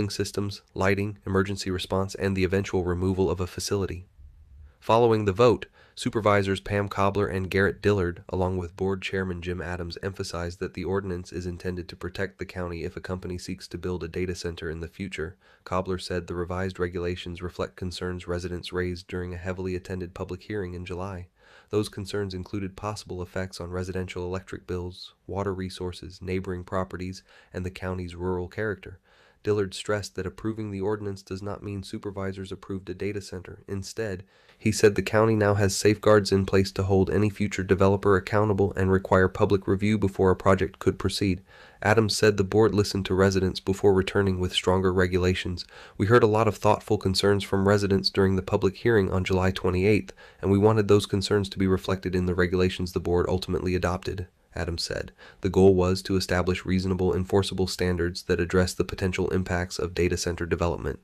cooling systems, lighting, emergency response, and the eventual removal of a facility. Following the vote, Supervisors Pam Cobbler and Garrett Dillard, along with Board Chairman Jim Adams, emphasized that the ordinance is intended to protect the county if a company seeks to build a data center in the future. Cobbler said the revised regulations reflect concerns residents raised during a heavily attended public hearing in July. Those concerns included possible effects on residential electric bills, water resources, neighboring properties, and the county's rural character. Dillard stressed that approving the ordinance does not mean supervisors approved a data center. Instead, he said the county now has safeguards in place to hold any future developer accountable and require public review before a project could proceed. Adams said the board listened to residents before returning with stronger regulations. We heard a lot of thoughtful concerns from residents during the public hearing on July 28th, and we wanted those concerns to be reflected in the regulations the board ultimately adopted, Adams said. The goal was to establish reasonable, enforceable standards that address the potential impacts of data center development.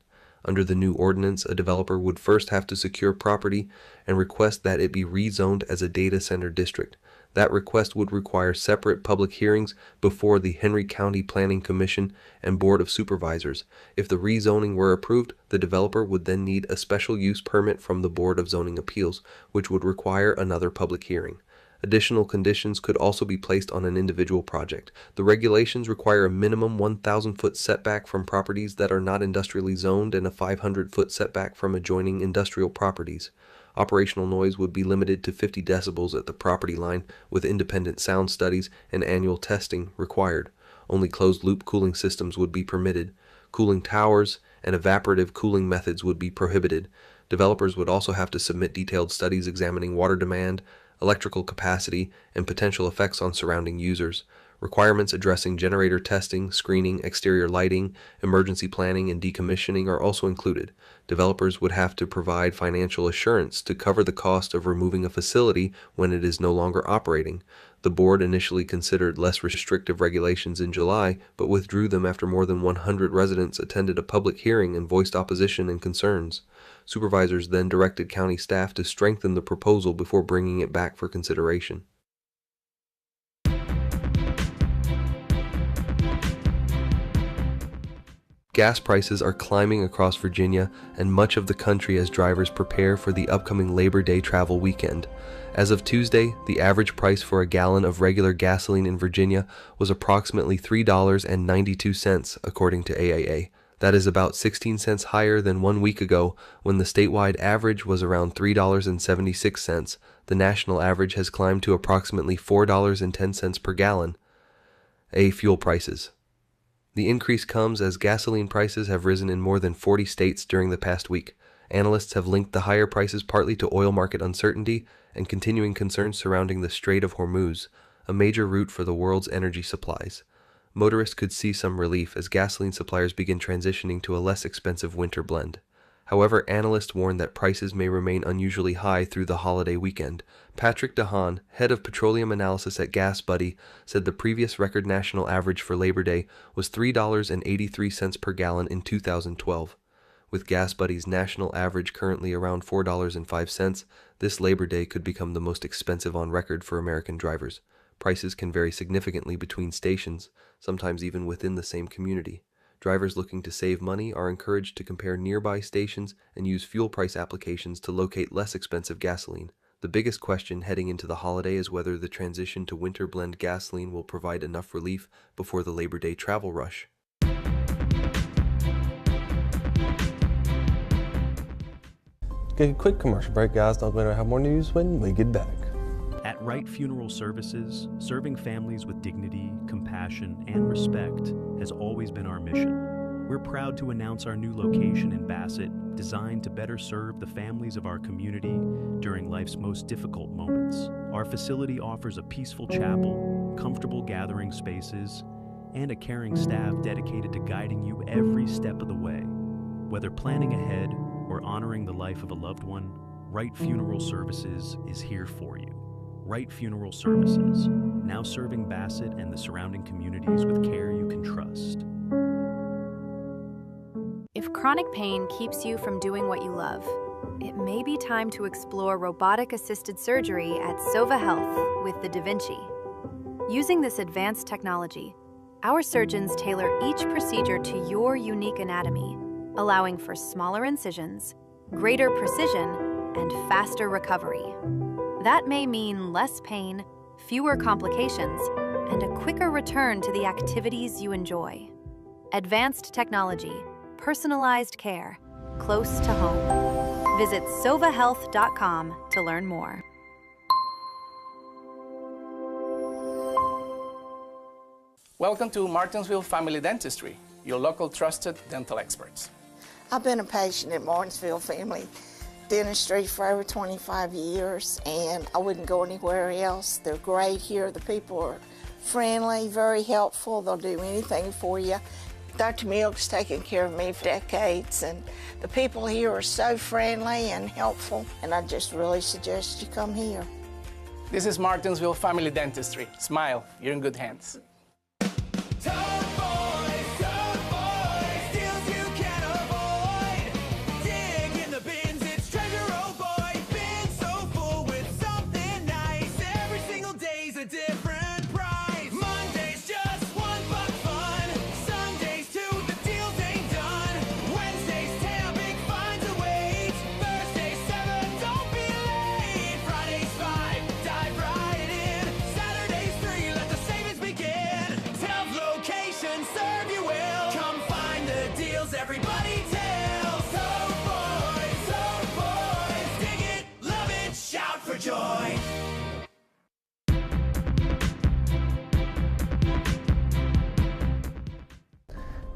Under the new ordinance, a developer would first have to secure property and request that it be rezoned as a data center district. That request would require separate public hearings before the Henry County Planning Commission and Board of Supervisors. If the rezoning were approved, the developer would then need a special use permit from the Board of Zoning Appeals, which would require another public hearing. Additional conditions could also be placed on an individual project. The regulations require a minimum 1,000-foot setback from properties that are not industrially zoned and a 500-foot setback from adjoining industrial properties. Operational noise would be limited to 50 decibels at the property line, with independent sound studies and annual testing required. Only closed-loop cooling systems would be permitted. Cooling towers and evaporative cooling methods would be prohibited. Developers would also have to submit detailed studies examining water demand, electrical capacity, and potential effects on surrounding users. Requirements addressing generator testing, screening, exterior lighting, emergency planning, and decommissioning are also included. Developers would have to provide financial assurance to cover the cost of removing a facility when it is no longer operating. The board initially considered less restrictive regulations in July, but withdrew them after more than 100 residents attended a public hearing and voiced opposition and concerns. Supervisors then directed county staff to strengthen the proposal before bringing it back for consideration. Gas prices are climbing across Virginia and much of the country as drivers prepare for the upcoming Labor Day travel weekend. As of Tuesday, the average price for a gallon of regular gasoline in Virginia was approximately $3.92, according to AAA. That is about 16 cents higher than 1 week ago, when the statewide average was around $3.76. The national average has climbed to approximately $4.10 per gallon. Fuel prices. The increase comes as gasoline prices have risen in more than 40 states during the past week. Analysts have linked the higher prices partly to oil market uncertainty and continuing concerns surrounding the Strait of Hormuz, a major route for the world's energy supplies. Motorists could see some relief as gasoline suppliers begin transitioning to a less expensive winter blend. However, analysts warn that prices may remain unusually high through the holiday weekend. Patrick DeHaan, head of petroleum analysis at GasBuddy, said the previous record national average for Labor Day was $3.83 per gallon in 2012. With GasBuddy's national average currently around $4.05, this Labor Day could become the most expensive on record for American drivers. Prices can vary significantly between stations, sometimes even within the same community. Drivers looking to save money are encouraged to compare nearby stations and use fuel price applications to locate less expensive gasoline. The biggest question heading into the holiday is whether the transition to winter blend gasoline will provide enough relief before the Labor Day travel rush. Take a quick commercial break, guys. Don't go to have more news when we get back. At Wright Funeral Services, serving families with dignity, compassion, and respect has always been our mission. We're proud to announce our new location in Bassett, designed to better serve the families of our community during life's most difficult moments. Our facility offers a peaceful chapel, comfortable gathering spaces, and a caring staff dedicated to guiding you every step of the way. Whether planning ahead or honoring the life of a loved one, Wright Funeral Services is here for you. Wright Funeral Services, now serving Bassett and the surrounding communities with care you can trust. If chronic pain keeps you from doing what you love, it may be time to explore robotic-assisted surgery at Sova Health with the Da Vinci. Using this advanced technology, Our surgeons tailor each procedure to your unique anatomy, allowing for smaller incisions, greater precision, and faster recovery. That may mean less pain, fewer complications, and a quicker return to the activities you enjoy. Advanced technology, personalized care, close to home. Visit sovahealth.com to learn more. Welcome to Martinsville Family Dentistry, your local trusted dental experts. I've been a patient at Martinsville Family Dentistry for over 25 years, and I wouldn't go anywhere else. They're great here. The people are friendly, very helpful. They'll do anything for you. Dr. Milk's taken care of me for decades, and the people here are so friendly and helpful, and I just really suggest you come here. This is Martinsville Family Dentistry. Smile, you're in good hands.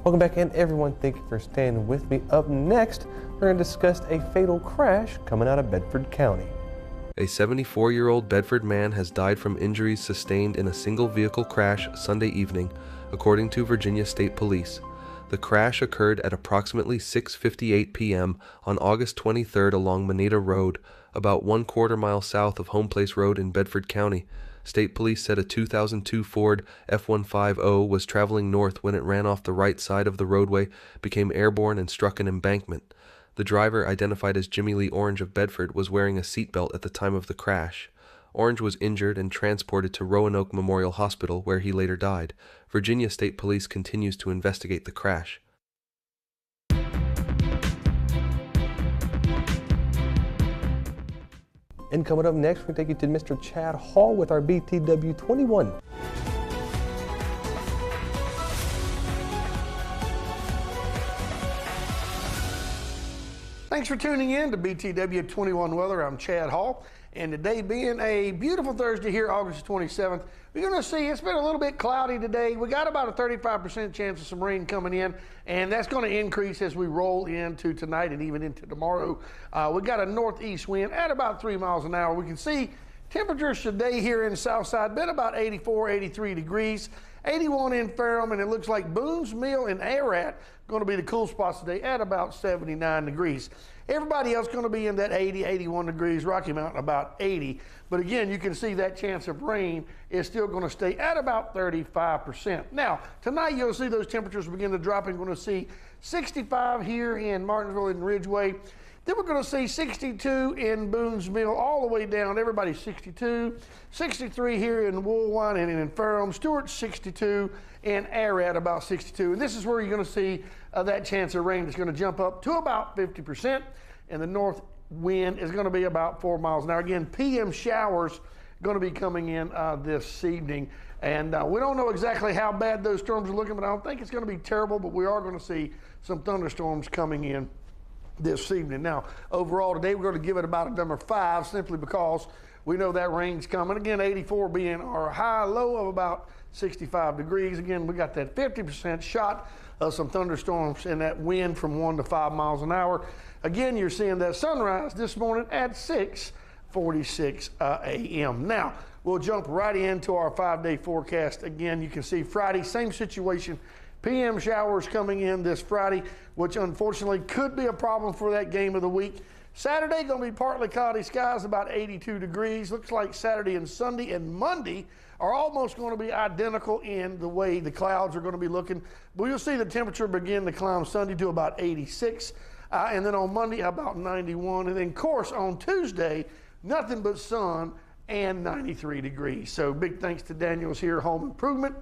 Welcome back in, everyone. Thank you for staying with me. Up next, we're going to discuss a fatal crash coming out of Bedford County. A 74-year-old Bedford man has died from injuries sustained in a single-vehicle crash Sunday evening, according to Virginia State Police. The crash occurred at approximately 6:58 p.m. on August 23rd along Moneta Road, about 1/4 mile south of Home Place Road in Bedford County. State Police said a 2002 Ford F-150 was traveling north when it ran off the right side of the roadway, became airborne, and struck an embankment. The driver, identified as Jimmy Lee Orange of Bedford, was wearing a seatbelt at the time of the crash. Orange was injured and transported to Roanoke Memorial Hospital, where he later died. Virginia State Police continues to investigate the crash. And coming up next, we're going to take you to Mr. Chad Hall with our BTW 21. Thanks for tuning in to BTW 21 Weather. I'm Chad Hall, and today being a beautiful Thursday here, August 27th, we're going to see it's been a little bit cloudy today. We got about a 35% chance of some rain coming in, and that's going to increase as we roll into tonight and even into tomorrow. We got a northeast wind at about 3 miles an hour. We can see temperatures today here in Southside been about 84, 83 degrees. 81 in Ferrum, and it looks like Boone's Mill and Ararat going to be the cool spots today at about 79 degrees. Everybody else going to be in that 80, 81 degrees. Rocky Mountain about 80. But again, you can see that chance of rain is still going to stay at about 35%. Now, tonight you'll see those temperatures begin to drop, and we're going to see 65 here in Martinsville and Ridgeway. Then we're going to see 62 in Boone's Mill, all the way down. Everybody's 62. 63 here in Woolwine and in Ferrum. Stewart 62, and Ararat about 62. And this is where you're going to see that chance of rain is going to jump up to about 50%. And the north wind is going to be about 4 miles an hour. Again, PM showers going to be coming in this evening. And we don't know exactly how bad those storms are looking, but I don't think it's going to be terrible. But we are going to see some thunderstorms coming in this evening. Now, overall today, we're going to give it about a number 5, simply because we know that rain's coming. Again, 84 being our high, low of about 65 degrees. Again, we got that 50% shot of some thunderstorms and that wind from 1 to 5 miles an hour. Again, you're seeing that sunrise this morning at 6:46 a.m. Now, we'll jump right into our 5-day forecast. Again, you can see Friday, same situation. PM showers coming in this Friday, which unfortunately could be a problem for that game of the week. Saturday, going to be partly cloudy skies, about 82 degrees. Looks like Saturday and Sunday and Monday are almost going to be identical in the way the clouds are going to be looking. But you'll see the temperature begin to climb Sunday to about 86. And then on Monday, about 91. And then, of course, on Tuesday, nothing but sun and 93 degrees. So big thanks to Daniels here, Home Improvement.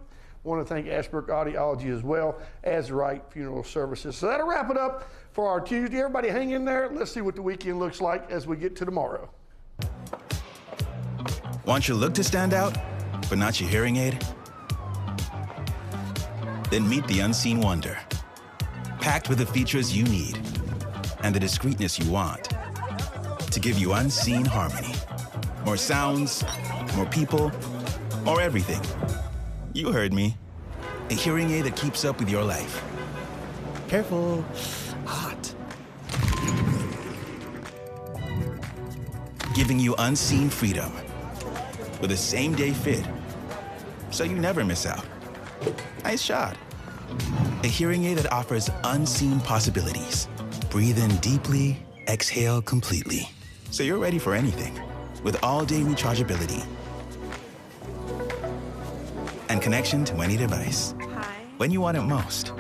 Want to thank Ashbrook Audiology as well as Wright Funeral Services. So that'll wrap it up for our Tuesday. Everybody hang in there. Let's see what the weekend looks like as we get to tomorrow. Want your look to stand out, but not your hearing aid? Then meet the Unseen Wonder. Packed with the features you need and the discreetness you want to give you unseen harmony. More sounds, more people, more everything. You heard me. A hearing aid that keeps up with your life. Careful. Hot. Giving you unseen freedom with a same-day fit, so you never miss out. Nice shot. A hearing aid that offers unseen possibilities. Breathe in deeply, exhale completely. So you're ready for anything with all-day rechargeability and connection to any device. Hi. When you want it most.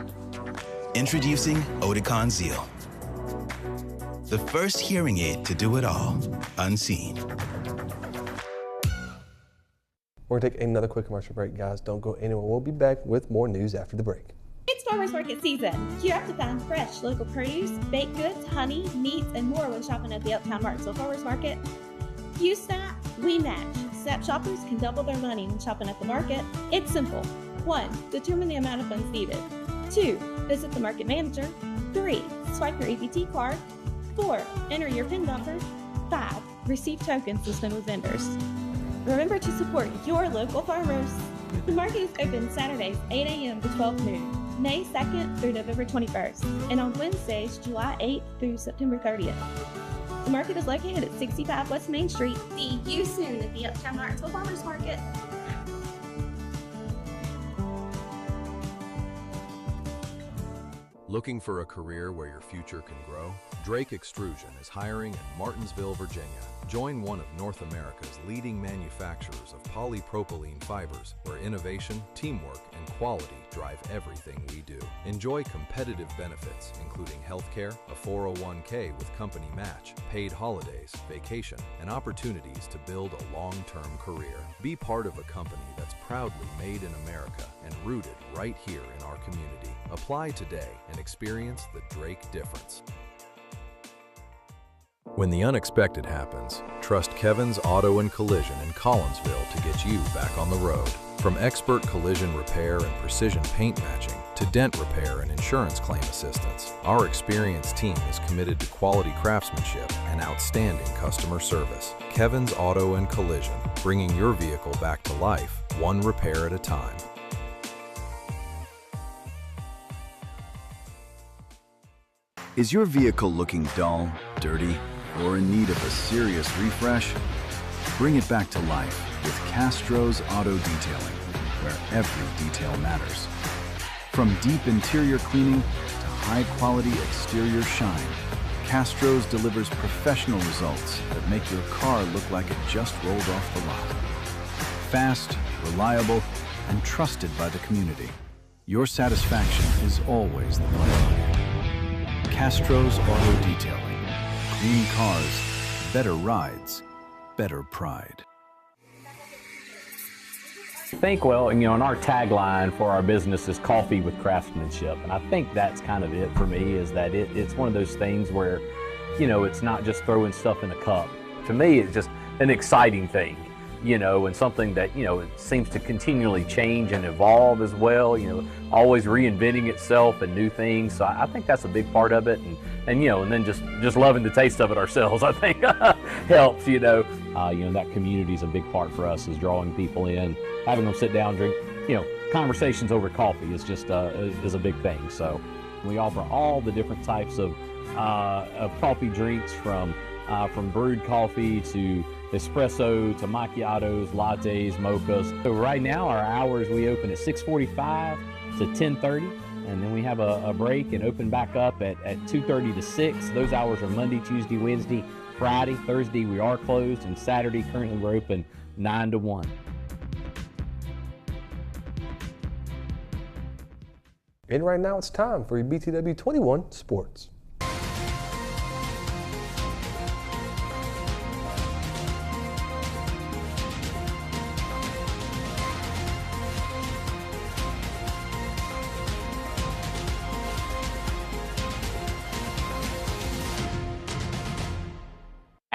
Introducing Oticon Zeal. The first hearing aid to do it all, unseen. We're going to take another quick commercial break, guys. Don't go anywhere. We'll be back with more news after the break. It's farmers market season. You're up to find fresh local produce, baked goods, honey, meats, and more when shopping at the Uptown Martinsville Farmers Market. You snap, we match. Snap shoppers can double their money when shopping at the market. It's simple. 1. Determine the amount of funds needed. 2. Visit the market manager. 3. Swipe your EBT card. 4. Enter your PIN number. 5. Receive tokens to spend with vendors. Remember to support your local farmers. The market is open Saturdays 8 a.m. to 12 noon, May 2nd through November 21st, and on Wednesdays, July 8th through September 30th. The market is located at 65 West Main Street. See you soon at the Uptown Martinsville Farmers Market. Looking for a career where your future can grow? Drake Extrusion is hiring in Martinsville, Virginia. Join one of North America's leading manufacturers of polypropylene fibers, where innovation, teamwork, and quality drive everything we do. Enjoy competitive benefits, including healthcare, a 401k with company match, paid holidays, vacation, and opportunities to build a long-term career. Be part of a company that's proudly made in America and rooted right here in our community. Apply today and experience the Drake difference. When the unexpected happens, trust Kevin's Auto and Collision in Collinsville to get you back on the road. From expert collision repair and precision paint matching to dent repair and insurance claim assistance, our experienced team is committed to quality craftsmanship and outstanding customer service. Kevin's Auto and Collision, bringing your vehicle back to life, one repair at a time. Is your vehicle looking dull, dirty, or in need of a serious refresh? Bring it back to life with Castro's Auto Detailing, where every detail matters. From deep interior cleaning to high-quality exterior shine, Castro's delivers professional results that make your car look like it just rolled off the lot. Fast, reliable, and trusted by the community. Your satisfaction is always the priority. Castro's Auto Detailing. Clean cars, better rides, better pride. I think, well, and our tagline for our business is coffee with craftsmanship. And I think that's kind of it for me, is that it's one of those things where, it's not just throwing stuff in a cup. To me, it's just an exciting thing, and something that, it seems to continually change and evolve as well, always reinventing itself and new things. So I think that's a big part of it. And then just loving the taste of it ourselves, I think helps, that community is a big part for us, is drawing people in, having them sit down, drink, conversations over coffee is just, is a big thing. So we offer all the different types of coffee drinks, from brewed coffee to espresso to macchiatos, lattes, mochas. So right now our hours, we open at 6:45 to 10:30, and then we have a break and open back up at 2:30 to 6. Those hours are Monday, Tuesday, Wednesday, Friday, Thursday we are closed, and Saturday currently we're open 9 to 1. And right now it's time for your BTW 21 Sports.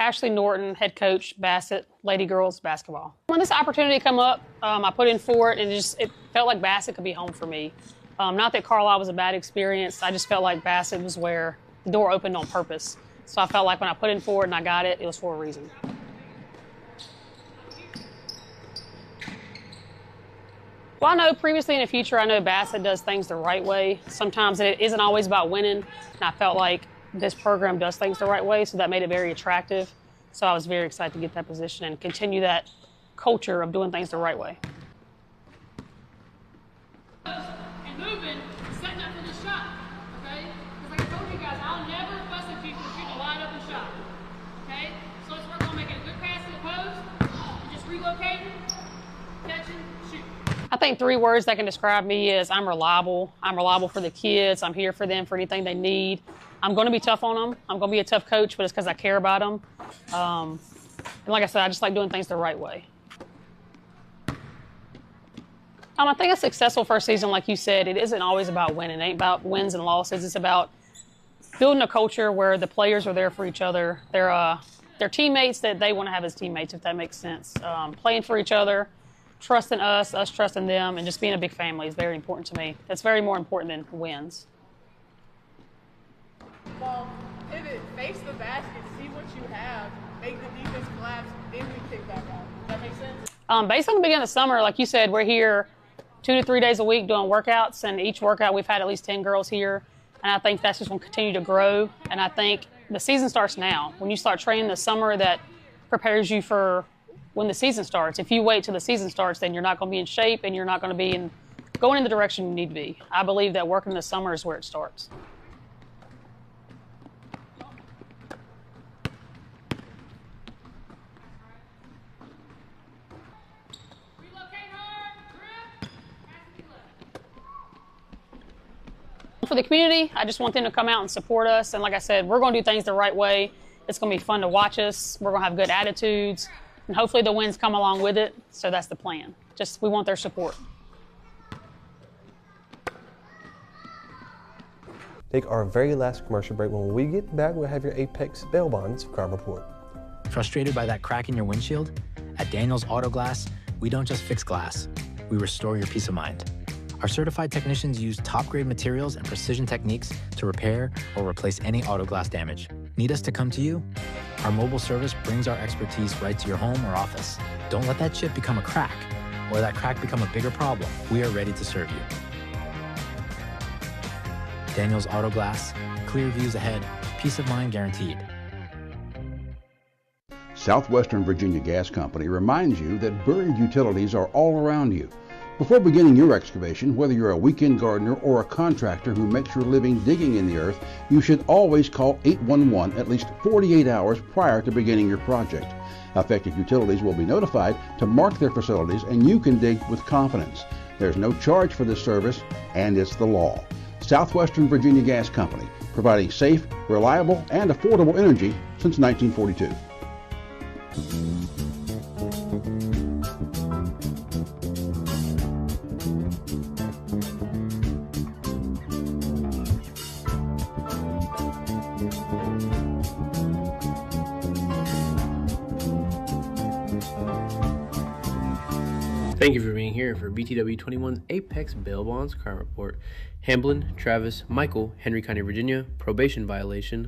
Ashley Norton, head coach, Bassett Lady Girls Basketball. When this opportunity came up, I put in for it, and it felt like Bassett could be home for me. Not that Carlisle was a bad experience. I just felt like Bassett was where the door opened on purpose. So I felt like when I put in for it and I got it, it was for a reason. Well, I know previously in the future, I know Bassett does things the right way. Sometimes it isn't always about winning, and I felt like this program does things the right way, so that made it very attractive. So I was very excited to get that position and continue that culture of doing things the right way. And moving, setting up for the shot, okay? Because like I told you guys, I'll never fuss at people shooting a wide open shot, okay? So let's work on making a good pass to the post, and just relocating, catching, shooting. I think 3 words that can describe me is I'm reliable. I'm reliable for the kids. I'm here for them for anything they need. I'm going to be tough on them. I'm going to be a tough coach, but it's because I care about them. And like I said, I just like doing things the right way. I think a successful first season, like you said, it isn't always about winning. It ain't about wins and losses. It's about building a culture where the players are there for each other. They're teammates that they want to have as teammates, if that makes sense. Playing for each other, trusting us trusting them, and just being a big family is very important to me. That's very more important than wins. Well, pivot, face the basket, see what you have, make the defense collapse, then we kick back out. Does that make sense? Based on the beginning of the summer, like you said, we're here 2 to 3 days a week doing workouts, and each workout we've had at least 10 girls here, and I think that's just going to continue to grow. And I think the season starts now. When you start training this summer, that prepares you for when the season starts. If you wait till the season starts, then you're not going to be in shape, and you're not going to be going in the direction you need to be. I believe that working this summer is where it starts. For the community, I just want them to come out and support us. And like I said, we're going to do things the right way. It's going to be fun to watch us. We're going to have good attitudes. And hopefully the wins come along with it. So that's the plan. We want their support. Take our very last commercial break. When we get back, we'll have your Apex Bail Bonds crime report. Frustrated by that crack in your windshield? At Daniels Auto Glass, we don't just fix glass. We restore your peace of mind. Our certified technicians use top-grade materials and precision techniques to repair or replace any auto glass damage. Need us to come to you? Our mobile service brings our expertise right to your home or office. Don't let that chip become a crack, or that crack become a bigger problem. We are ready to serve you. Daniels Auto Glass, clear views ahead, peace of mind guaranteed. Southwestern Virginia Gas Company reminds you that buried utilities are all around you. Before beginning your excavation, whether you're a weekend gardener or a contractor who makes your living digging in the earth, you should always call 811 at least 48 hours prior to beginning your project. Affected utilities will be notified to mark their facilities, and you can dig with confidence. There's no charge for this service, and it's the law. Southwestern Virginia Gas Company, providing safe, reliable, and affordable energy since 1942. Thank you for being here for BTW 21's Apex Bail Bonds Crime Report. Hamblin, Travis, Michael, Henry County, Virginia, probation violation,